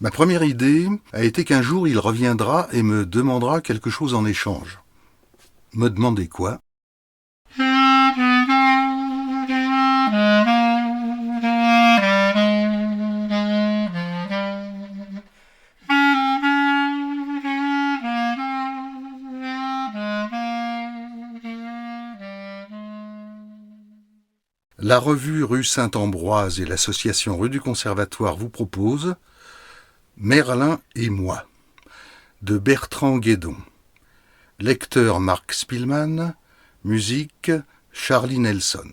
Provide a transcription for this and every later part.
Ma première idée a été qu'un jour il reviendra et me demandera quelque chose en échange. Me demander quoi? La revue Rue Saint-Ambroise et l'association Rue du Conservatoire vous proposent Merlin et moi, de Bertrand Guédon. Lecteur Marc Spillmann, musique Charlie Nelson.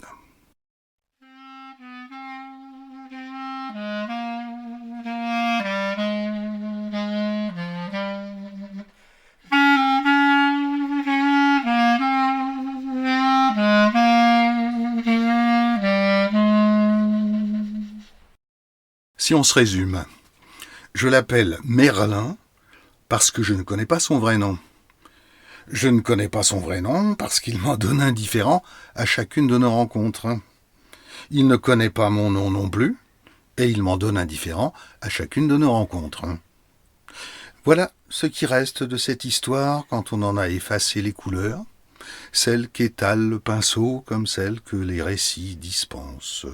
Si on se résume, je l'appelle Merlin parce que je ne connais pas son vrai nom. Je ne connais pas son vrai nom parce qu'il m'en donne indifférent à chacune de nos rencontres. Il ne connaît pas mon nom non plus, et il m'en donne indifférent à chacune de nos rencontres. Voilà ce qui reste de cette histoire quand on en a effacé les couleurs, celles qu'étale le pinceau comme celles que les récits dispensent.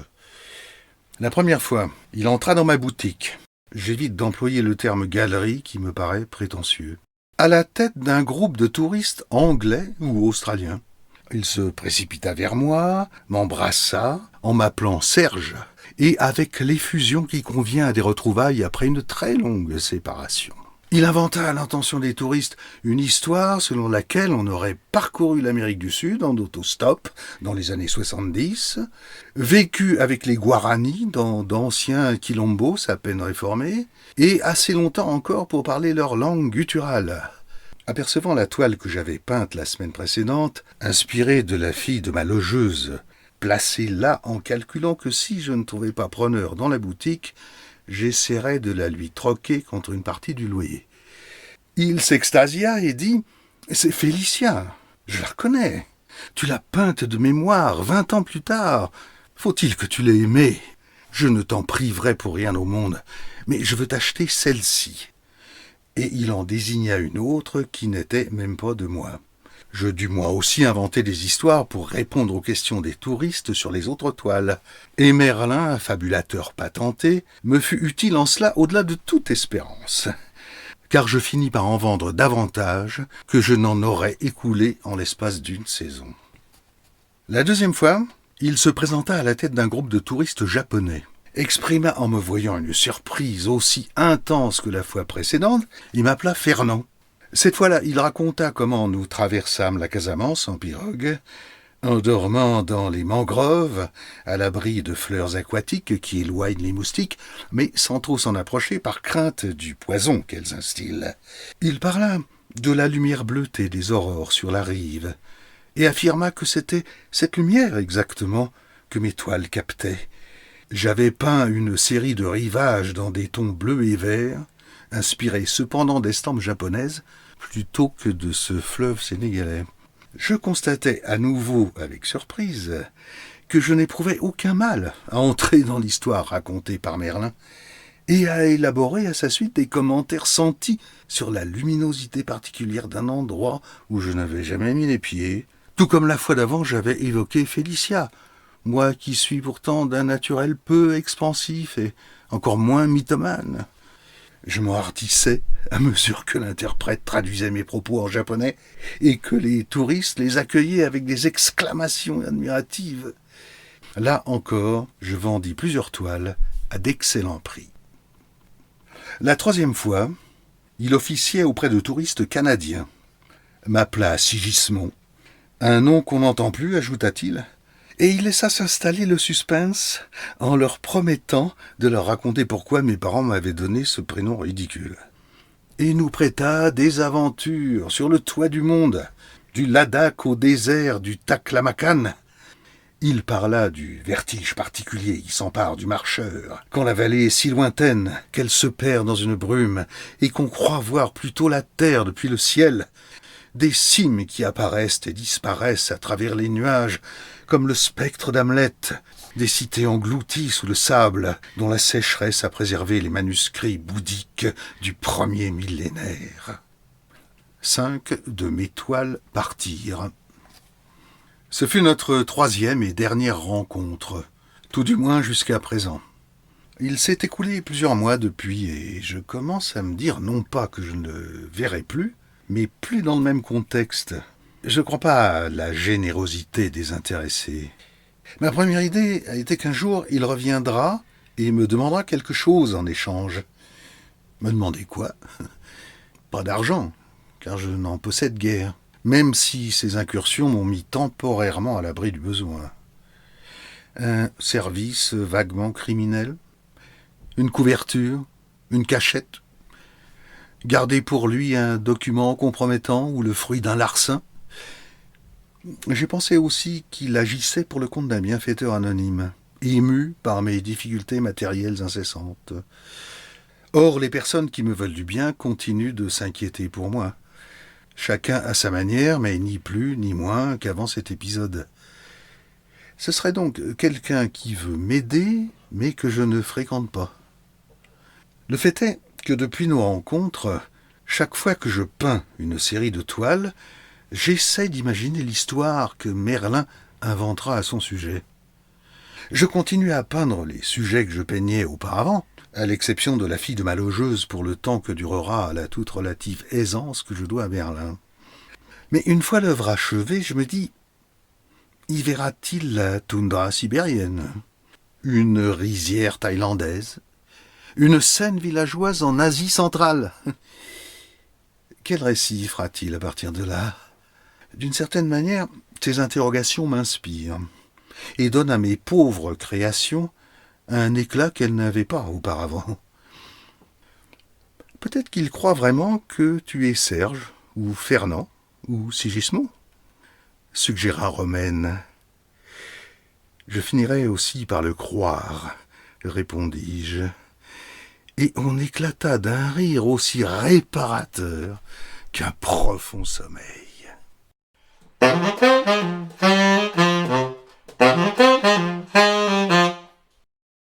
La première fois, il entra dans ma boutique. J'évite d'employer le terme galerie qui me paraît prétentieux. À la tête d'un groupe de touristes anglais ou australiens. Il se précipita vers moi, m'embrassa, en m'appelant Serge, et avec l'effusion qui convient à des retrouvailles après une très longue séparation. Il inventa à l'intention des touristes une histoire selon laquelle on aurait parcouru l'Amérique du Sud en autostop dans les années 70, vécu avec les Guaranis dans d'anciens quilombos à peine réformés, et assez longtemps encore pour parler leur langue gutturale. Apercevant la toile que j'avais peinte la semaine précédente, inspirée de la fille de ma logeuse, placée là en calculant que si je ne trouvais pas preneur dans la boutique, j'essaierais de la lui troquer contre une partie du loyer. Il s'extasia et dit « C'est Félicia, je la reconnais. Tu l'as peinte de mémoire 20 ans plus tard. Faut-il que tu l'aies aimée? Je ne t'en priverai pour rien au monde, mais je veux t'acheter celle-ci. » Et il en désigna une autre qui n'était même pas de moi. Je dus moi aussi inventer des histoires pour répondre aux questions des touristes sur les autres toiles. Et Merlin, fabulateur patenté, me fut utile en cela au-delà de toute espérance. Car je finis par en vendre davantage que je n'en aurais écoulé en l'espace d'une saison. La deuxième fois, il se présenta à la tête d'un groupe de touristes japonais. Exprima en me voyant une surprise aussi intense que la fois précédente, et m'appela Fernand. Cette fois-là, il raconta comment nous traversâmes la Casamance en pirogue, en dormant dans les mangroves, à l'abri de fleurs aquatiques qui éloignent les moustiques, mais sans trop s'en approcher par crainte du poison qu'elles instillent. Il parla de la lumière bleutée des aurores sur la rive, et affirma que c'était cette lumière exactement que mes toiles captaient. J'avais peint une série de rivages dans des tons bleus et verts, inspirés cependant d'estampes japonaises, plutôt que de ce fleuve sénégalais. Je constatais à nouveau, avec surprise, que je n'éprouvais aucun mal à entrer dans l'histoire racontée par Merlin, et à élaborer à sa suite des commentaires sentis sur la luminosité particulière d'un endroit où je n'avais jamais mis les pieds, tout comme la fois d'avant j'avais évoqué Félicia, moi qui suis pourtant d'un naturel peu expansif et encore moins mythomane. Je m'enhardissais à mesure que l'interprète traduisait mes propos en japonais et que les touristes les accueillaient avec des exclamations admiratives. Là encore, je vendis plusieurs toiles à d'excellents prix. La troisième fois, il officiait auprès de touristes canadiens. M'appela Sigismond. Un nom qu'on n'entend plus, ajouta-t-il, et il laissa s'installer le suspense en leur promettant de leur raconter pourquoi mes parents m'avaient donné ce prénom ridicule. Et nous prêta des aventures sur le toit du monde, du Ladakh au désert du Taklamakan. Il parla du vertige particulier qui s'empare du marcheur, quand la vallée est si lointaine qu'elle se perd dans une brume et qu'on croit voir plutôt la terre depuis le ciel, des cimes qui apparaissent et disparaissent à travers les nuages, comme le spectre d'Hamlet, des cités englouties sous le sable, dont la sécheresse a préservé les manuscrits bouddhiques du premier millénaire. 5 de mes toiles partirent. Ce fut notre 3e et dernière rencontre, tout du moins jusqu'à présent. Il s'est écoulé plusieurs mois depuis et je commence à me dire non pas que je ne le verrai plus, mais plus dans le même contexte. Je ne crois pas à la générosité des intéressés. Ma première idée a été qu'un jour il reviendra et me demandera quelque chose en échange. Me demander quoi? Pas d'argent, car je n'en possède guère, même si ces incursions m'ont mis temporairement à l'abri du besoin. Un service vaguement criminel? Une couverture? Une cachette? Garder pour lui un document compromettant ou le fruit d'un larcin? J'ai pensé aussi qu'il agissait pour le compte d'un bienfaiteur anonyme, ému par mes difficultés matérielles incessantes. Or, les personnes qui me veulent du bien continuent de s'inquiéter pour moi. Chacun à sa manière, mais ni plus ni moins qu'avant cet épisode. Ce serait donc quelqu'un qui veut m'aider, mais que je ne fréquente pas. Le fait est que depuis nos rencontres, chaque fois que je peins une série de toiles, j'essaie d'imaginer l'histoire que Merlin inventera à son sujet. Je continue à peindre les sujets que je peignais auparavant, à l'exception de la fille de ma logeuse pour le temps que durera la toute relative aisance que je dois à Merlin. Mais une fois l'œuvre achevée, je me dis, y verra-t-il la toundra sibérienne, une rizière thaïlandaise, une scène villageoise en Asie centrale? Quel récit fera-t-il à partir de là? D'une certaine manière, ces interrogations m'inspirent et donnent à mes pauvres créations un éclat qu'elles n'avaient pas auparavant. Peut-être qu'il croit vraiment que tu es Serge, ou Fernand, ou Sigismond, suggéra Romaine. Je finirai aussi par le croire, répondis-je. Et on éclata d'un rire aussi réparateur qu'un profond sommeil.